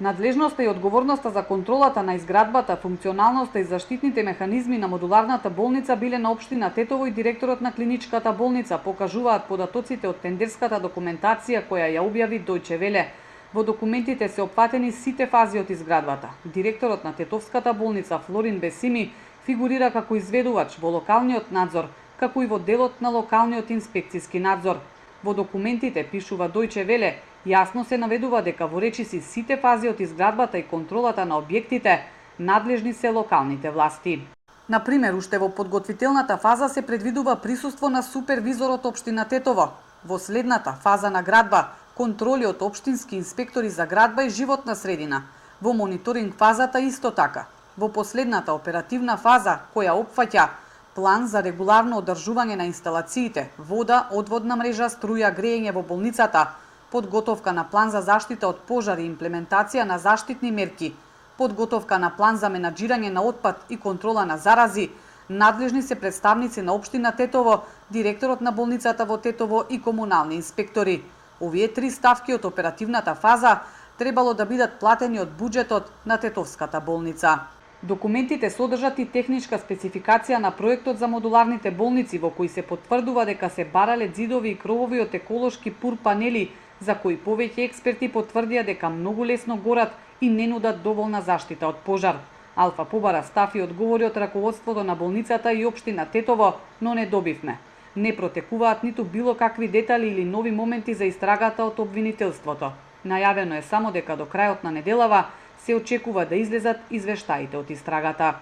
Надлежноста и одговорноста за контролата на изградбата, функционалноста и заштитните механизми на модуларната болница биле на општина Тетово и директорот на клиничката болница, покажуваат податоците од тендерската документација која ја објави Дојче Веле. Во документите се опфатени сите фази од изградбата. Директорот на Тетовската болница Флорин Бесими фигурира како изведувач во локалниот надзор, како и во делот на локалниот инспекциски надзор. Во документите, пишува Дојче Веле, јасно се наведува дека во речиси сите фази од изградбата и контролата на објектите надлежни се локалните власти. Например, уште во подготвителната фаза се предвидува присуство на супервизорот општина Тетово. Во следната фаза на градба, контроли од општински инспектори за градба и животна средина. Во мониторинг фазата исто така. Во последната оперативна фаза, која опфаќа план за регуларно одржување на инсталациите, вода, одводна мрежа, струја, грејење во болницата, подготовка на план за заштита од пожари и имплементација на заштитни мерки, подготовка на план за менаџирање на отпад и контрола на зарази, надлежни се представници на општина Тетово, директорот на болницата во Тетово и комунални инспектори. Овие три ставки од оперативната фаза требало да бидат платени од буџетот на Тетовската болница. Документите содржат и техничка спецификација на проектот за модуларните болници во кој се потврдува дека се барале ѕидови и кровови од еколошки пур панели, за кои повеќе експерти потврдија дека многу лесно горат и не нудат доволна заштита од пожар. Алфа побара став и одговори од раководството на болницата и општина Тетово, но не добивме. Не протекуваат ниту било какви детали или нови моменти за истрагата од обвинителството. Најавено е само дека до крајот на неделава се очекува да излезат извештаите од истрагата.